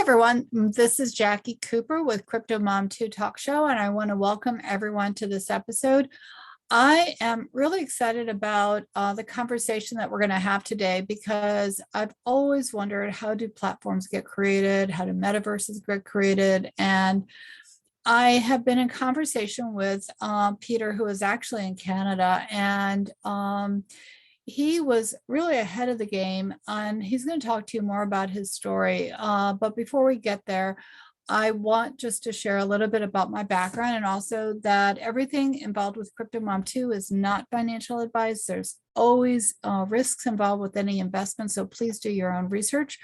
everyone, this is Jacqui Cooper with CryptoMom2 Talk Show, and I want to welcome everyone to this episode. I am really excited about the conversation that we're going to have today because I've always wondered, how do platforms get created? How do metaverses get created? And I have been in conversation with Peter, who is actually in Canada, and he was really ahead of the game, and he's going to talk to you more about his story. But before we get there, I want just to share a little bit about my background, and also that everything involved with CryptoMom2 is not financial advice. There's always risks involved with any investment, so please do your own research.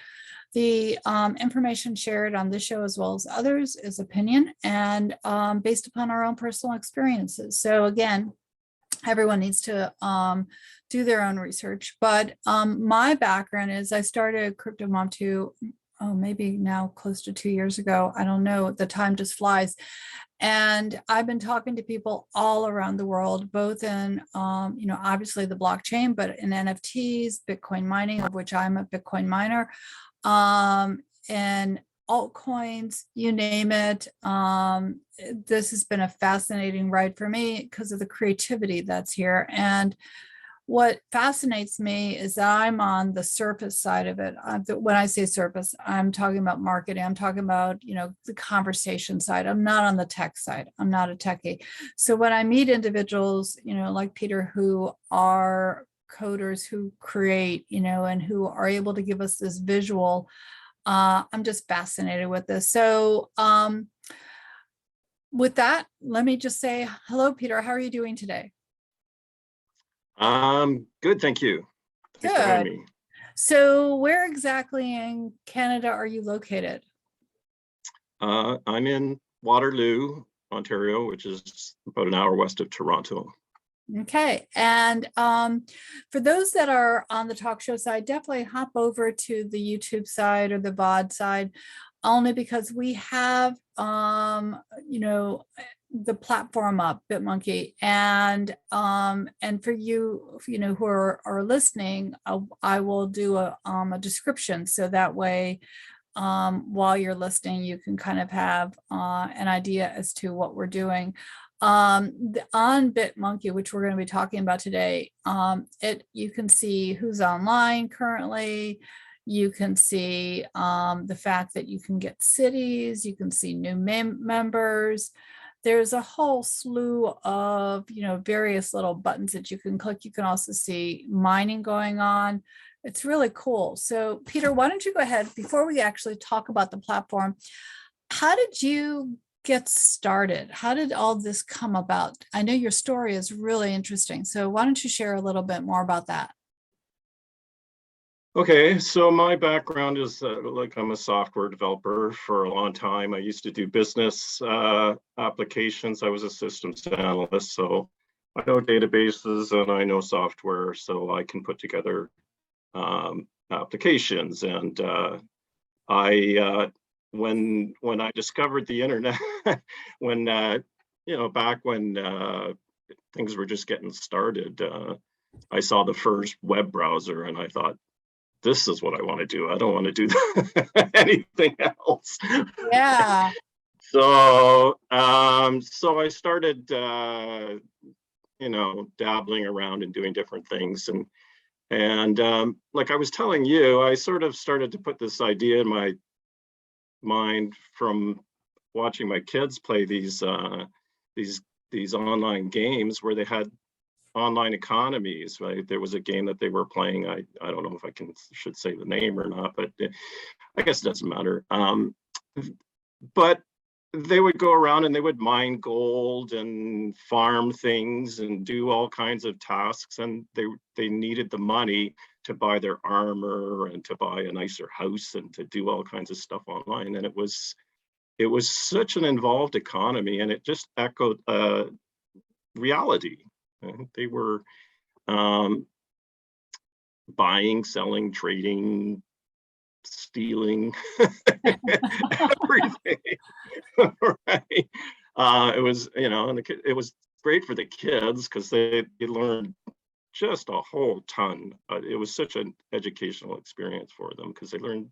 The information shared on this show, as well as others, is opinion and based upon our own personal experiences. So again, everyone needs to do their own research. But my background is I started CryptoMom2, maybe now close to 2 years ago. I don't know, the time just flies. And I've been talking to people all around the world, both in, obviously the blockchain, but in NFTs, Bitcoin mining, of which I'm a Bitcoin miner, and altcoins, you name it. This has been a fascinating ride for me because of the creativity that's here. And what fascinates me is that I'm on the surface side of it. When I say surface, I'm talking about marketing. I'm talking about, the conversation side. I'm not on the tech side. I'm not a techie. So when I meet individuals, like Peter, who are coders, who create, and who are able to give us this visual, I'm just fascinated with this. So with that, let me just say hello, Peter. How are you doing today? Good, thank you. Thanks for having me. So where exactly in Canada are you located? I'm in Waterloo, Ontario, which is about an hour west of Toronto. Okay. And for those that are on the talk show side, definitely hop over to the YouTube side or the VOD side, only because we have, the platform up, Bitmonkey. And for you, who are listening, I will do a description. So that way, while you're listening, you can kind of have an idea as to what we're doing. On Bitmonkey, which we're going to be talking about today, you can see who's online currently. You can see the fact that you can get cities, you can see new members. There's a whole slew of various little buttons that you can click. You can also see mining going on. It's really cool. So Peter, why don't you go ahead before we actually talk about the platform? How did you get started? How did all this come about? I know your story is really interesting. So why don't you share a little bit more about that? Okay, so my background is I'm a software developer for a long time. I used to do business applications. I was a systems analyst, so I know databases and I know software, so I can put together applications. And when I discovered the internet, when back when things were just getting started, I saw the first web browser and I thought, this is what I want to do. I don't want to do anything else. Yeah. So I started dabbling around and doing different things, and like I was telling you, I sort of started to put this idea in my mind from watching my kids play these online games where they had online economies, right? There was a game that they were playing. I don't know if I should say the name or not, but I guess it doesn't matter. But they would go around and they would mine gold and farm things and do all kinds of tasks, and they needed the money to buy their armor and to buy a nicer house and to do all kinds of stuff online. And it was such an involved economy, and it just echoed reality. They were buying, selling, trading, stealing, everything. Right? It was, and it was great for the kids because they learned just a whole ton. It was such an educational experience for them because they learned,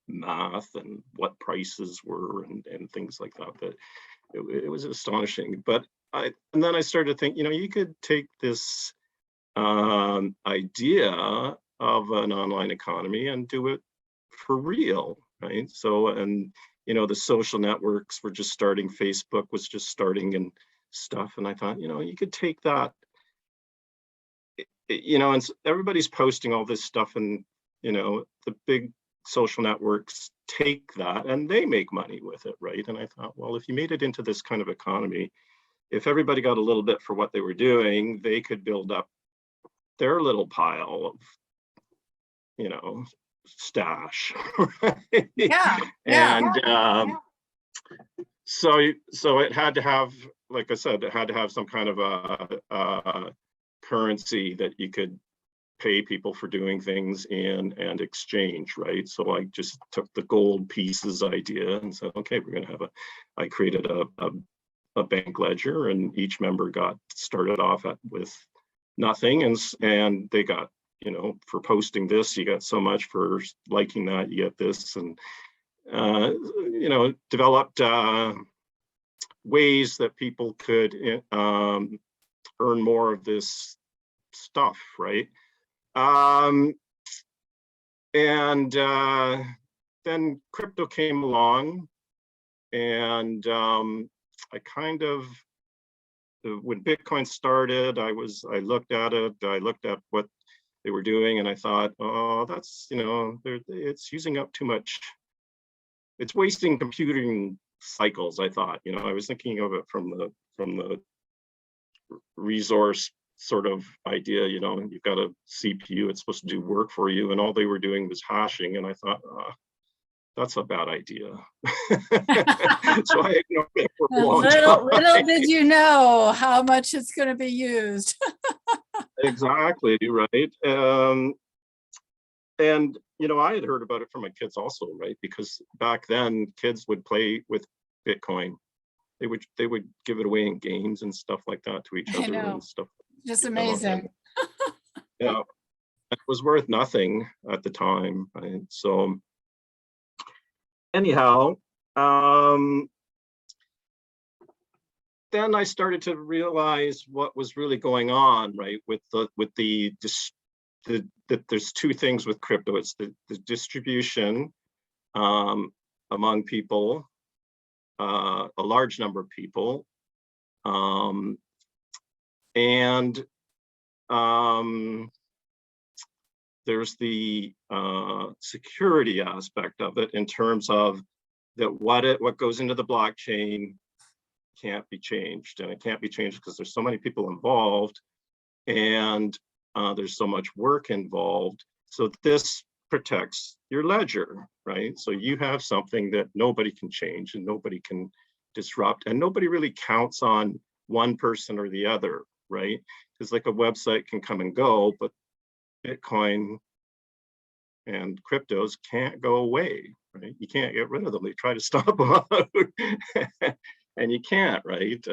math and what prices were and things like that. That it was astonishing. But and then I started to think, you could take this idea of an online economy and do it for real, right? So, and the social networks were just starting, Facebook was just starting and stuff. And I thought, you could take that, and everybody's posting all this stuff, and the big social networks take that and they make money with it, right? And I thought, well, if you made it into this kind of economy, if everybody got a little bit for what they were doing, they could build up their little pile of, stash. Right? Yeah. And so it had to have, like I said, it had to have some kind of a currency that you could pay people for doing things in and exchange, right? So I just took the gold pieces idea and said, okay, we're going to have I created a bank ledger, and each member got started off with nothing, and they got, for posting this, you got so much, for liking that, you get this, and developed ways that people could earn more of this stuff, right? And then crypto came along, and I kind of, when Bitcoin started, I looked at it, I looked at what they were doing, and I thought, oh, that's, it's using up too much. It's wasting computing cycles, I thought. I was thinking of it from the resource sort of idea. You've got a CPU, it's supposed to do work for you, and all they were doing was hashing, and I thought, that's a bad idea. So I ignored it for a long time. Little did you know how much it's going to be used. Exactly, right. And I had heard about it from my kids also, right? Because back then kids would play with Bitcoin. They would give it away in games and stuff like that to each other and stuff. Just amazing. Yeah, it was worth nothing at the time. Right? So anyhow, then I started to realize what was really going on, right? That there's two things with crypto. It's the distribution among people, a large number of people, and there's the security aspect of it, in terms of that what goes into the blockchain can't be changed, and it can't be changed because there's so many people involved, and there's so much work involved. So this protects your ledger, right? So you have something that nobody can change and nobody can disrupt, and nobody really counts on one person or the other, right? Because like a website can come and go, but Bitcoin and cryptos can't go away, right? You can't get rid of them. They try to stop them and you can't, right?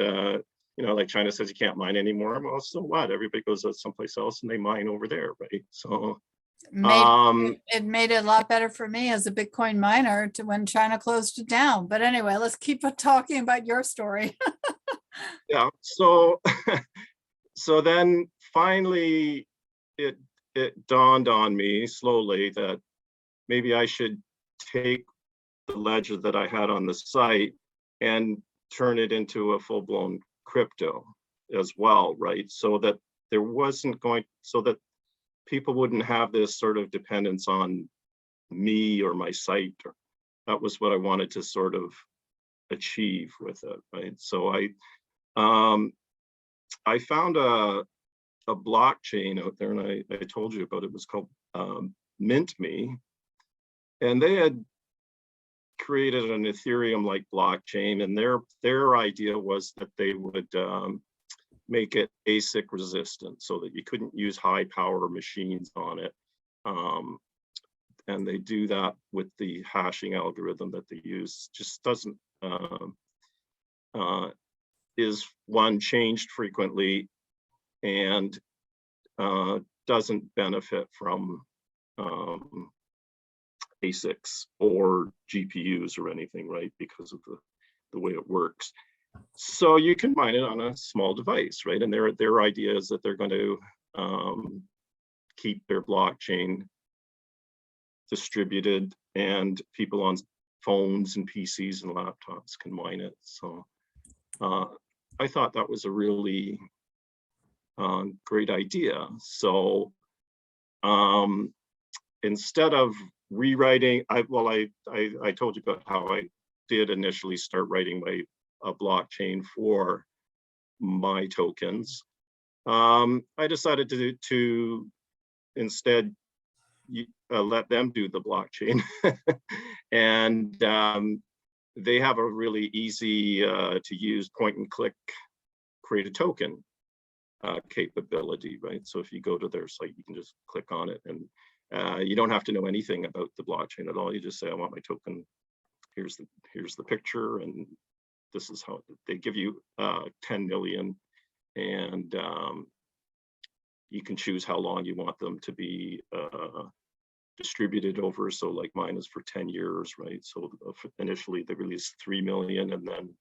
Like China says you can't mine anymore. Well, so what? Everybody goes someplace else and they mine over there, right? So it made it a lot better for me as a Bitcoin miner to when China closed it down. But anyway, let's keep talking about your story. Yeah. So so then finally it dawned on me slowly that maybe I should take the ledger that I had on the site and turn it into a full-blown crypto as well, right? So that so that people wouldn't have this sort of dependence on me or my site. That was what I wanted to sort of achieve with it, right? So I found a blockchain out there, and I told you about it. It was called MintMe, and they had created an Ethereum-like blockchain, and their idea was that they would make it ASIC resistant, so that you couldn't use high power machines on it. And they do that with the hashing algorithm that they use. Just doesn't is one changed frequently, and doesn't benefit from ASICs or GPUs or anything, right? Because of the way it works. So you can mine it on a small device, right? And their idea is that they're going to keep their blockchain distributed, and people on phones and PCs and laptops can mine it. So I thought that was a really great idea. So instead of rewriting, I told you about how I did initially start writing a blockchain for my tokens. I decided to instead let them do the blockchain. And they have a really easy to use point and click create a token capability, right? So if you go to their site, you can just click on it, and you don't have to know anything about the blockchain at all. You just say, I want my token. Here's the picture, and this is how they give you 10 million, and you can choose how long you want them to be distributed over. So like mine is for 10 years, right? So initially they released 3 million, and then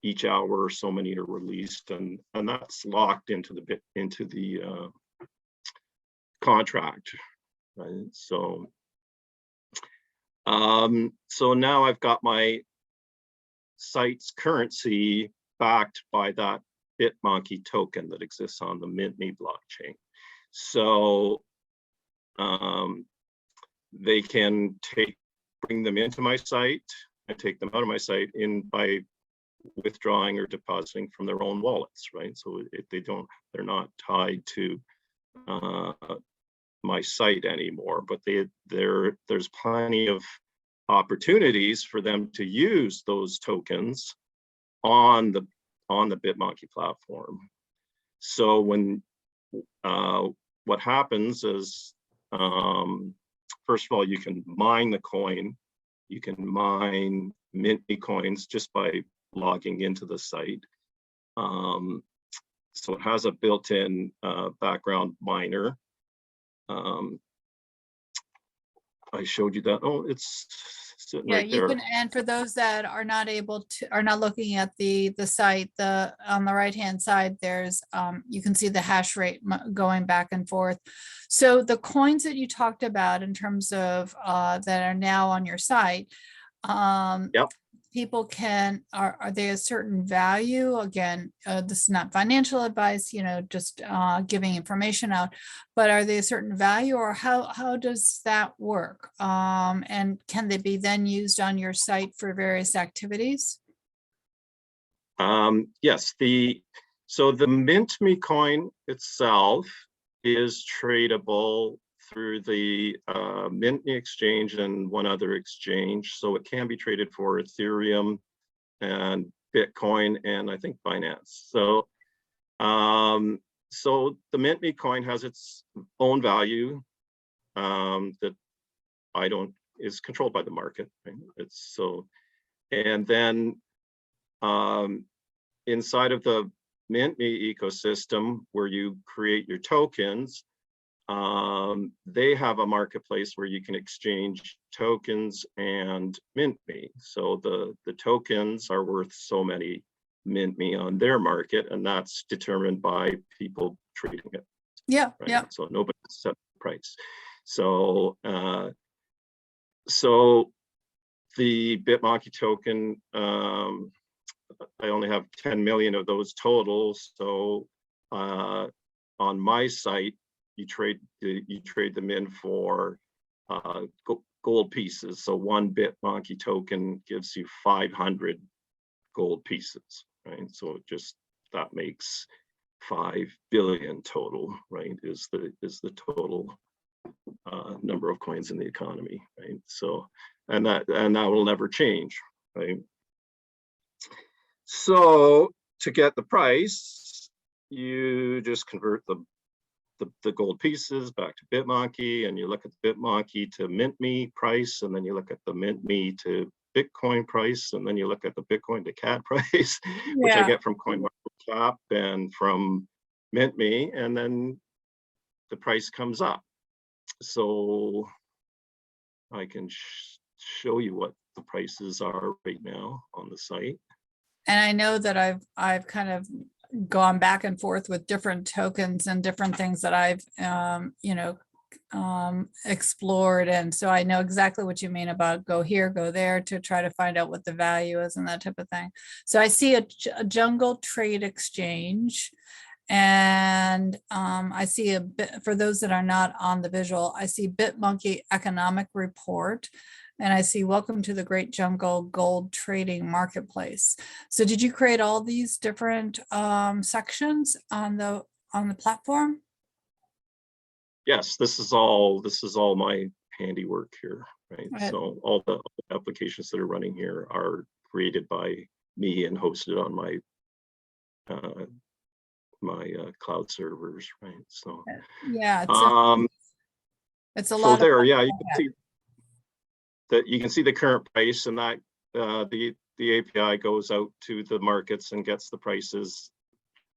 each hour so many are released, and that's locked into the contract, right? So so now I've got my site's currency backed by that Bitmonkey token that exists on the MintMe blockchain. So they can bring them into my site and take them out of my site by withdrawing or depositing from their own wallets, right? So if they're not tied to my site anymore, but there's plenty of opportunities for them to use those tokens on the Bitmonkey platform. So when what happens is, first of all, you can mine the coin. You can mine MintMe coins just by logging into the site. So it has a built-in background miner. I showed you that. Oh, it's sitting right there. You can, and for those that are not looking at the site, on the right hand side, there's you can see the hash rate going back and forth. So the coins that you talked about in terms of that are now on your site, Yep. people are they a certain value? Again, this is not financial advice, just giving information out, but are they a certain value, or how does that work? And can they be then used on your site for various activities? Yes, so the MintMe coin itself is tradable through the MintMe exchange and one other exchange. So it can be traded for Ethereum and Bitcoin and I think Binance. So so the MintMe coin has its own value that is controlled by the market, right? And then inside of the MintMe ecosystem where you create your tokens, they have a marketplace where you can exchange tokens and MintMe. So the tokens are worth so many MintMe on their market, and that's determined by people trading it. Yeah, right? yeah. So nobody set the price. So so the Bitmonkey token, I only have 10 million of those total. So on my site, you trade them in for gold pieces. So one Bitmonkey token gives you 500 gold pieces, right? So that makes 5 billion total, right? Is the total number of coins in the economy, right? So and that will never change, right? So to get the price, you just convert the gold pieces back to Bitmonkey, and you look at the Bitmonkey to MintMe price, and then you look at the MintMe to Bitcoin price, and then you look at the Bitcoin to CAD price, which I get from CoinMarketCap and from MintMe, and then the price comes up. So I can show you what the prices are right now on the site. And I know that I've kind of gone back and forth with different tokens and different things that I've explored. And so I know exactly what you mean about go here, go there to try to find out what the value is and that type of thing. So I see a jungle trade exchange. And I see a bit, for those that are not on the visual, I see BitMonky economic report. And I see welcome to the Great Jungle Gold Trading Marketplace. So did you create all these different sections on the platform? Yes, this is all my handiwork here, right? Right. So all the applications that are running here are created by me and hosted on my cloud servers, right? So Yeah, it's a so lot of there, fun. yeah, you can see that, you can see the current price, and that the API goes out to the markets and gets the prices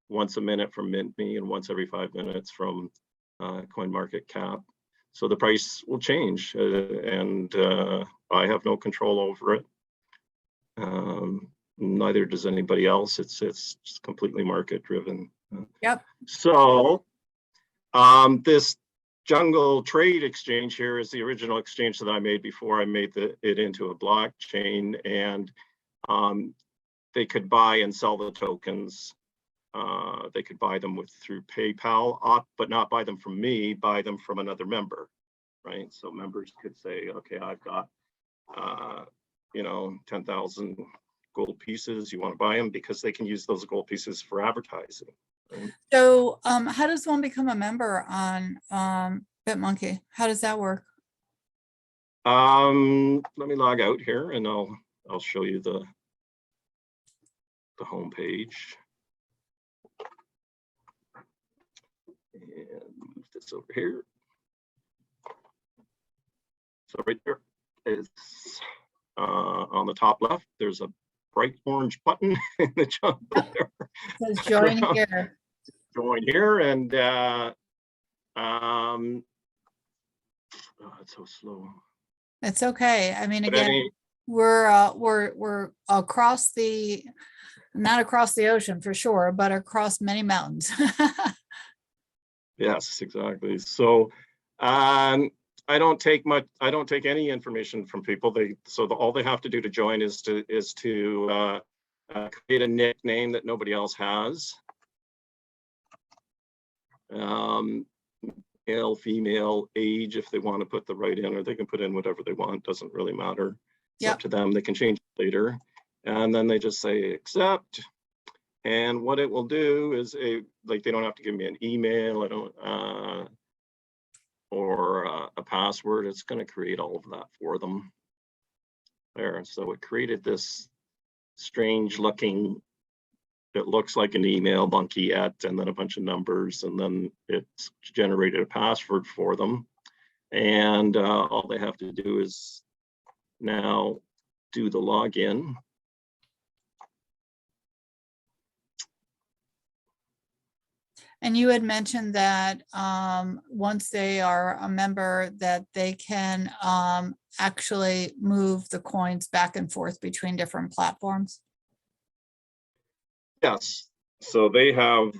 once a minute from MintMe and once every 5 minutes from CoinMarketCap. So the price will change, and I have no control over it. Neither does anybody else. It's just completely market driven. Yep. So this Jungle Trade Exchange here is the original exchange that I made before I made it into a blockchain, and they could buy and sell the tokens. They could buy them through PayPal, but not buy them from me, buy them from another member, right? So members could say, okay, I've got 10,000 gold pieces. You want to buy them, because they can use those gold pieces for advertising. Right? So how does one become a member on BitMonky? How does that work? Let me log out here and I'll show you the home page. And move this over here. So right there is on the top left, there's a bright orange button in the jungle there. It says join here. Join here, and it's so slow. It's okay. I mean, But again, we're across not across the ocean for sure, but across many mountains. Yes, exactly. So I don't take any information from people. All they have to do to join is to create a nickname that nobody else has. Male, female, age, if they want to put the right in, or they can put in whatever they want, doesn't really matter. It's up to them. They can change it later. And then they just say accept. And what it will do is they don't have to give me an email, or a password. It's going to create all of that for them. There. So it created this strange looking, it looks like an email, monkey at, and then a bunch of numbers, and then it's generated a password for them. And all they have to do is now do the login. And you had mentioned that once they are a member, that they can actually move the coins back and forth between different platforms. Yes. So they have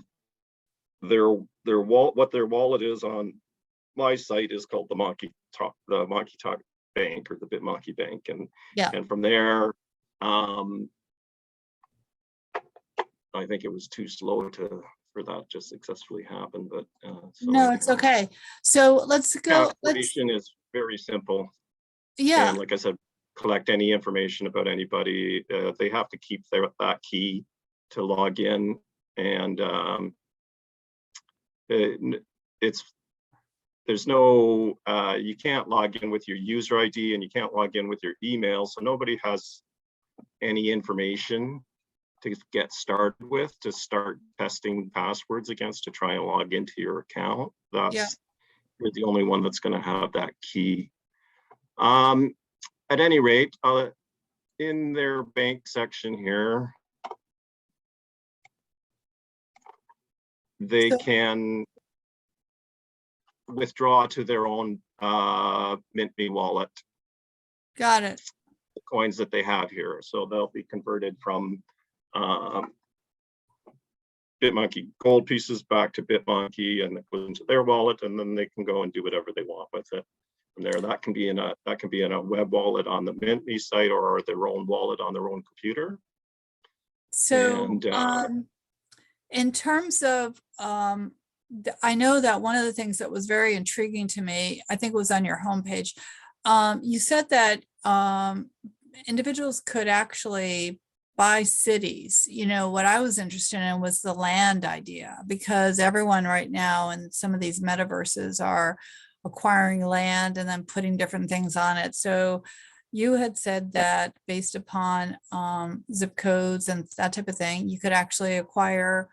their wallet. What their wallet is on my site is called the Monkey Talk Bank, or the BitMonky Bank, and from there, I think it was too slow for that to successfully happen, but so no, it's okay. So let's go. Application is very simple. Yeah. And like I said, collect any information about anybody. They have to keep that key to log in, and there's no you can't log in with your user ID, and you can't log in with your email, so nobody has any information to get started with, to start testing passwords against, to try and log into your account. You're the only one that's going to have that key. At any rate, in their bank section here, they can withdraw to their own MintMe wallet Got it. the coins that they have here. So they'll be converted from BitMonky gold pieces back to BitMonky, and it goes into their wallet, and then they can go and do whatever they want with it from there. That can be in a web wallet on the MintMe site, or their own wallet on their own computer. So And in terms of, I know that one of the things that was very intriguing to me, I think it was on your homepage, you said that individuals could actually buy cities. You know, what I was interested in was the land idea, because everyone right now in some of these metaverses are acquiring land and then putting different things on it. So you had said that based upon zip codes and that type of thing, you could actually acquire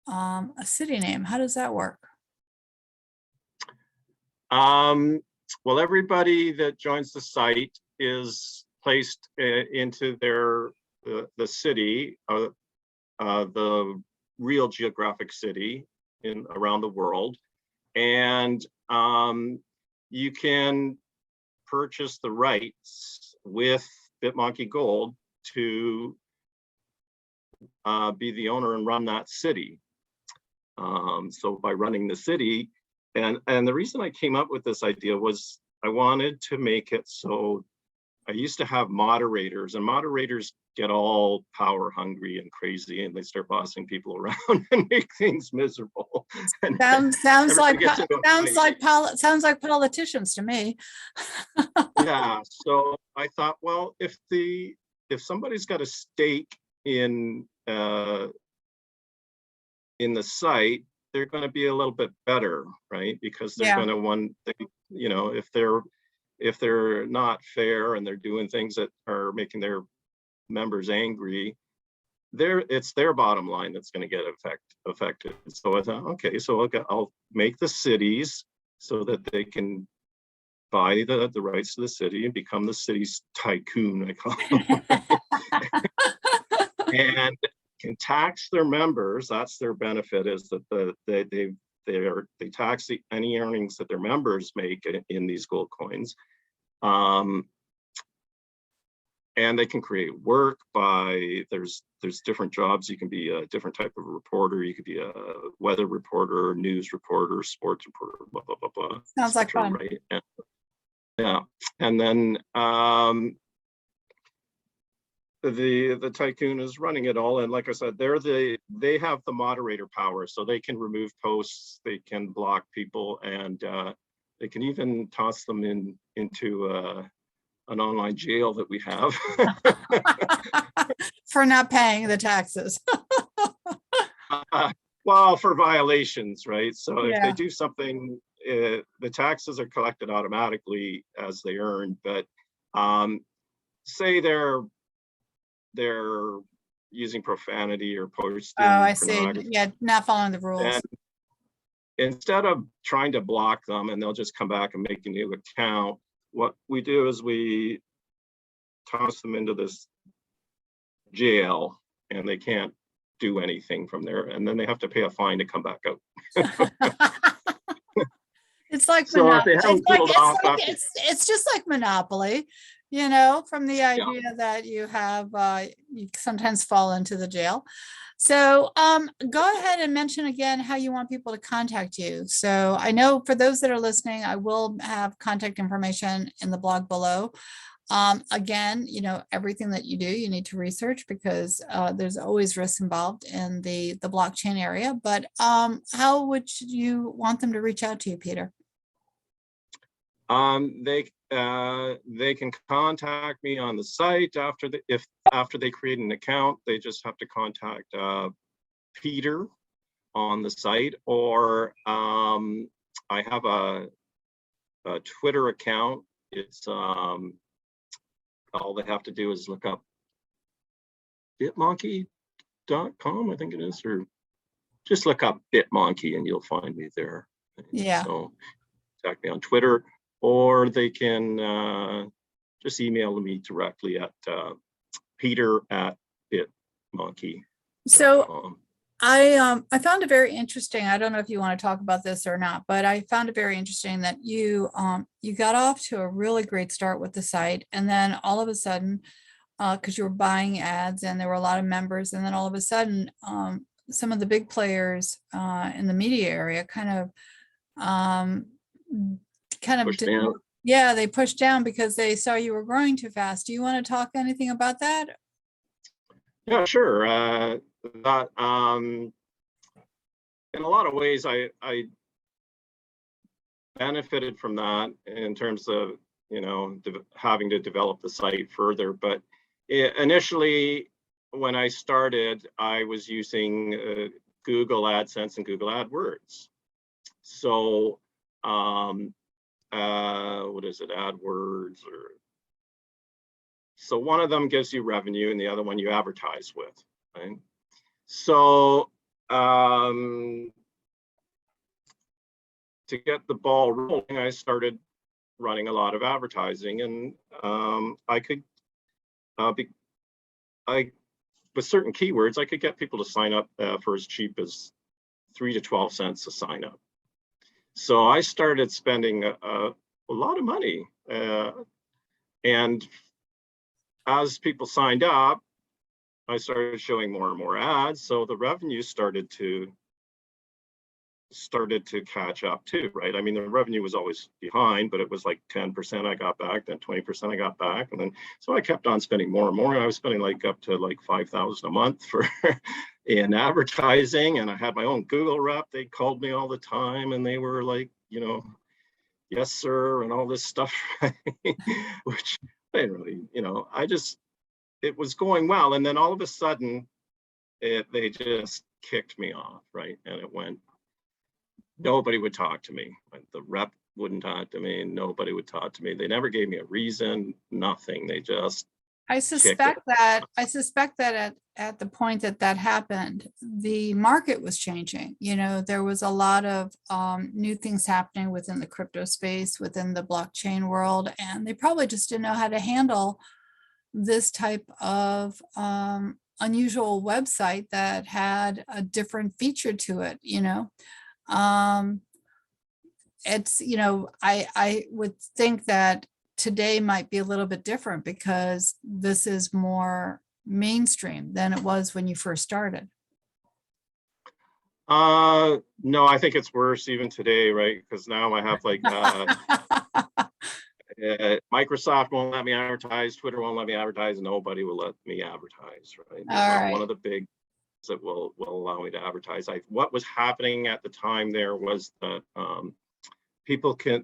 a city name. How does that work? well, everybody that joins the site is placed into the city, the real geographic city around the world, and you can purchase the rights with BitMonky Gold to be the owner and run that city. So by running the city, and the reason I came up with this idea was I wanted to make it so I used to have moderators, and moderators get all power hungry and crazy, and they start bossing people around and make things miserable. And sounds like politicians to me. Yeah, so I thought, well, if somebody's got a stake in the site, they're going to be a little bit better, right? Because they're going to if they're not fair and they're doing things that are making their members angry, it's their bottom line that's going to get affected. So I thought, okay, so I'll make the cities so that they can buy the rights to the city and become the city's tycoon, I call them. And can tax their members. That's their benefit, is that they tax any earnings that their members make in these gold coins. And they can create work by, there's different jobs. You can be a different type of reporter. You could be a weather reporter, news reporter, sports reporter, blah, blah, blah, blah. Sounds like fun. Right? And then the tycoon is running it all. And like I said, they have the moderator power, so they can remove posts, they can block people, and they can even toss them into an online jail that we have. For not paying the taxes. Well, for violations, right? So if they do something, the taxes are collected automatically as they earn, but say they're using profanity or posting. Oh, I see. Yeah, not following the rules. And instead of trying to block them and they'll just come back and make a new account, what we do is we toss them into this jail and they can't do anything from there, and then they have to pay a fine to come back out. It's like so Monopoly. It's just like Monopoly, you know, from the idea that you have you sometimes fall into the jail. So go ahead and mention again how you want people to contact you. So I know for those that are listening, I will have contact information in the blog below. Again, you know, everything that you do, you need to research, because there's always risks involved in the blockchain area. But how would you want them to reach out to you, Peter? They can contact me on the site after they create an account. They just have to contact Peter on the site, or I have a Twitter account. It's all they have to do is look up bitmonkey.com, I think it is, or just look up BitMonky and you'll find me there. Yeah. So contact me on Twitter, or they can just email me directly at peter@bitmonkey.com. So I found it very interesting. I don't know if you want to talk about this or not, but I found it very interesting that you got off to a really great start with the site, and then all of a sudden, because you were buying ads and there were a lot of members, and then all of a sudden, some of the big players in the media area um, kind of Push didn't, down. yeah, they pushed down because they saw you were growing too fast. Do you want to talk anything about that? Yeah, sure. That in a lot of ways, I benefited from that in terms of, having to develop the site further. But initially, when I started, I was using Google AdSense and Google AdWords. So, what is it, AdWords? So one of them gives you revenue and the other one you advertise with, right? So to get the ball rolling, I started running a lot of advertising, and I could with certain keywords, I could get people to sign up for as cheap as 3 to 12 cents a sign up. So I started spending a lot of money, and as people signed up, I started showing more and more ads. So the revenue started to catch up too, right? I mean, the revenue was always behind, but it was like 10% I got back, then 20% I got back. And then, so I kept on spending more and more. And I was spending like up to like 5,000 a month for in advertising. And I had my own Google rep. They called me all the time and they were like, yes, sir, and all this stuff, right? Which I didn't really, it was going well. And then all of a sudden they just kicked me off, right? And it went, nobody would talk to me. The rep wouldn't talk to me. Nobody would talk to me. They never gave me a reason, nothing. They just I suspect that at the point that happened, the market was changing. There was a lot of new things happening within the crypto space, within the blockchain world, and they probably just didn't know how to handle this type of unusual website that had a different feature to it. It's, I would think that today might be a little bit different because this is more mainstream than it was when you first started. No, I think it's worse even today, right? Because now I have like Microsoft won't let me advertise, Twitter won't let me advertise, nobody will let me advertise, right? All right. One of the big that will allow me to advertise. What was happening at the time there was that people can,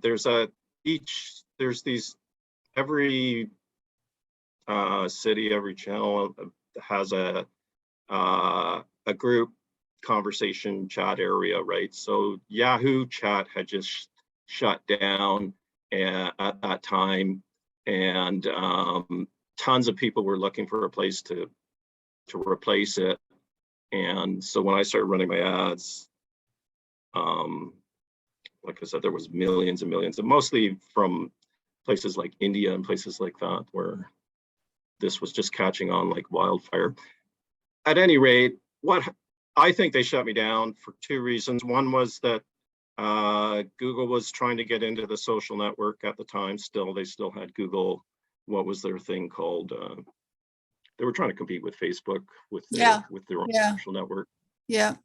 every city, every channel has a group conversation chat area, right? So Yahoo chat had just shut down at that time, and tons of people were looking for a place to replace it. And so when I started running my ads, like I said, there was millions and millions, and mostly from places like India and places like that, where this was just catching on like wildfire. At any rate, I think they shut me down for two reasons. One was that Google was trying to get into the social network at the time. They still had Google. What was their thing called? They were trying to compete with Facebook with their own social network. Yeah.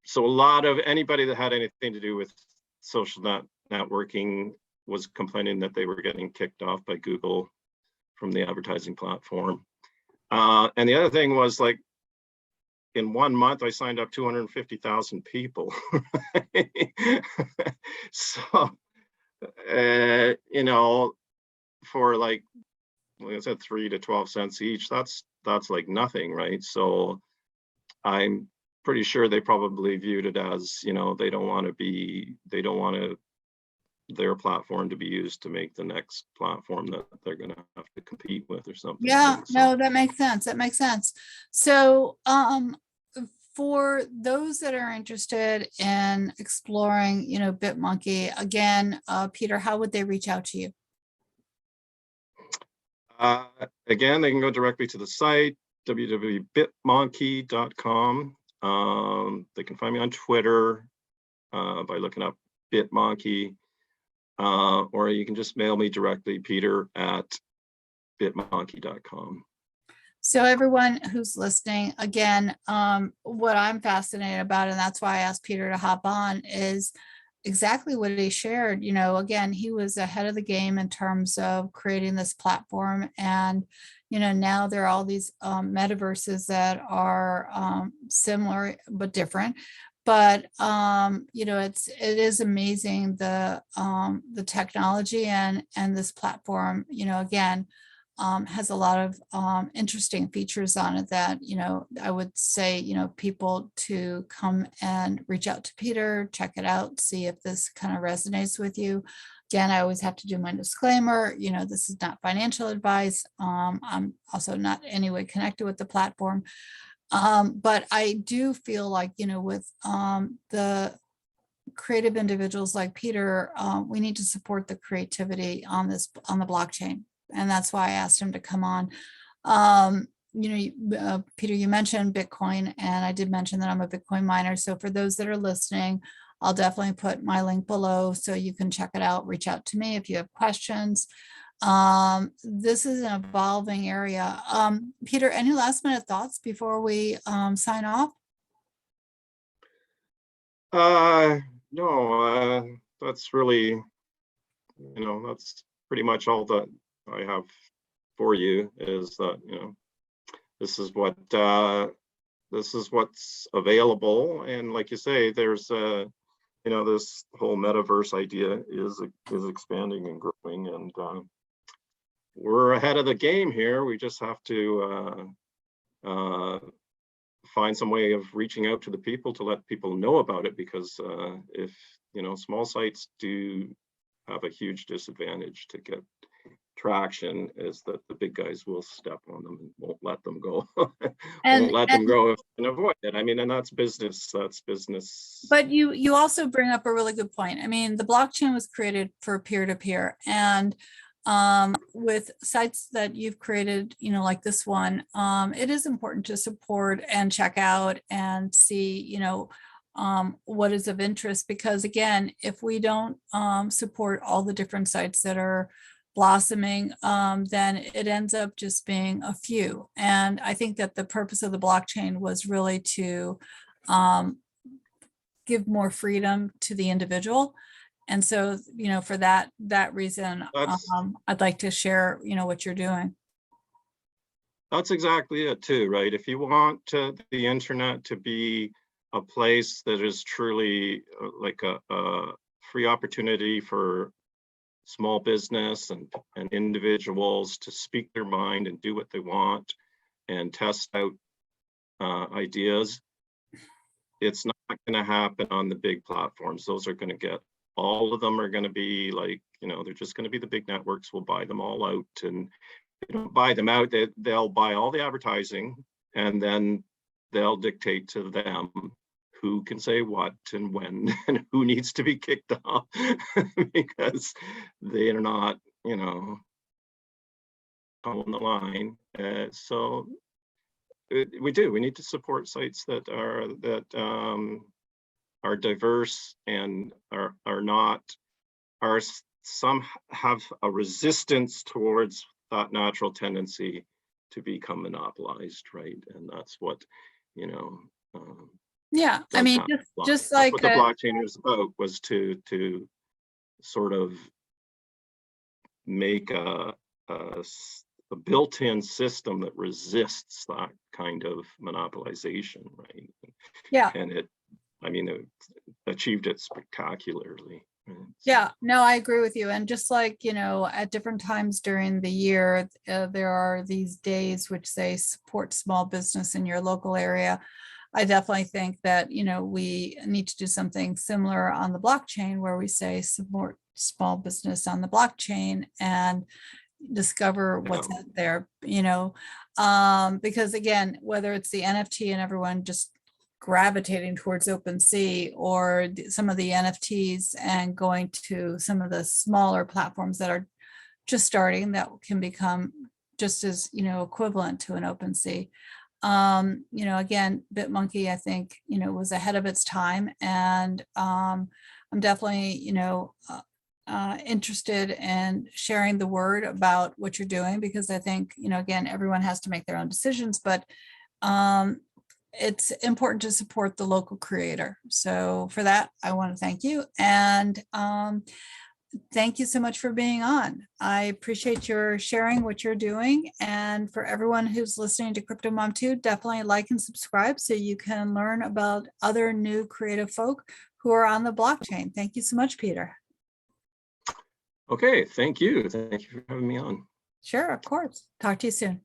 So a lot of anybody that had anything to do with social networking was complaining that they were getting kicked off by Google from the advertising platform. And the other thing was, like, in 1 month, I signed up 250,000 people. So, for like I said, 3 to 12 cents each, that's like nothing, right? So I'm pretty sure they probably viewed it as, they don't want their platform to be used to make the next platform that they're going to have to compete with or something. Yeah, right? So, no, that makes sense. That makes sense. So, for those that are interested in exploring, BitMonky, again, Peter, how would they reach out to you? Again, they can go directly to the site, www.bitmonkey.com. They can find me on Twitter by looking up BitMonky, or you can just mail me directly, peter@bitmonkey.com. So everyone who's listening, again, what I'm fascinated about, and that's why I asked Peter to hop on, is exactly what he shared. Again, he was ahead of the game in terms of creating this platform. And, now there are all these metaverses that are similar but different. But it is amazing the technology and this platform, again, has a lot of interesting features on it that, I would say, people to come and reach out to Peter, check it out, see if this kind of resonates with you. Again, I always have to do my disclaimer, this is not financial advice. I'm also not in any way connected with the platform. But I do feel like, with the creative individuals like Peter, we need to support the creativity on the blockchain. And that's why I asked him to come on. Peter, you mentioned Bitcoin, and I did mention that I'm a Bitcoin miner. So for those that are listening, I'll definitely put my link below so you can check it out. Reach out to me if you have questions. This is an evolving area. Peter, any last minute thoughts before we sign off? No, that's really, that's pretty much all that I have for you, is that, this is what's available. And like you say, there's this whole metaverse idea is expanding and growing, and we're ahead of the game here. We just have to find some way of reaching out to the people to let people know about it, because if small sites do have a huge disadvantage to get traction, is that the big guys will step on them and won't let them go. Won't let them go if they can avoid it. I mean, and that's business. But you also bring up a really good point. I mean, the blockchain was created for peer-to-peer, and with sites that you've created, like this one, it is important to support and check out and see, what is of interest, because again, if we don't support all the different sites that are blossoming, then it ends up just being a few. And I think that the purpose of the blockchain was really to give more freedom to the individual. And so, for that reason, I'd like to share, what you're doing. That's exactly it too, right? If you want the internet to be a place that is truly like a free opportunity for small business and individuals to speak their mind and do what they want and test out ideas, it's not going to happen on the big platforms. Those are going to get, all of them are going to be like, they're just going to be the big networks will buy them all out, and they don't buy them out. They'll buy all the advertising, and then they'll dictate to them who can say what and when and who needs to be kicked off because they are not, on the line. So we need to support sites that are diverse and some have a resistance towards that natural tendency to become monopolized, right? And that's what, yeah, I mean, just like what the blockchain is about, was to sort of make a built-in system that resists that kind of monopolization, right? Yeah. And it achieved it spectacularly. Yeah, no, I agree with you. And just like, at different times during the year, there are these days which say support small business in your local area. I definitely think that, we need to do something similar on the blockchain, where we say support small business on the blockchain and discover what's out there, because again, whether it's the NFT and everyone just gravitating towards OpenSea, or some of the NFTs and going to some of the smaller platforms that are just starting, that can become just as, equivalent to an OpenSea. Again, BitMonky, I think, was ahead of its time, and I'm definitely, interested in sharing the word about what you're doing, because I think, again, everyone has to make their own decisions, but it's important to support the local creator. So for that, I want to thank you. And thank you so much for being on. I appreciate your sharing what you're doing. And for everyone who's listening to Crypto Mom 2, definitely like and subscribe so you can learn about other new creative folk who are on the blockchain. Thank you so much, Peter. Okay, thank you. Thank you for having me on. Sure, of course. Talk to you soon.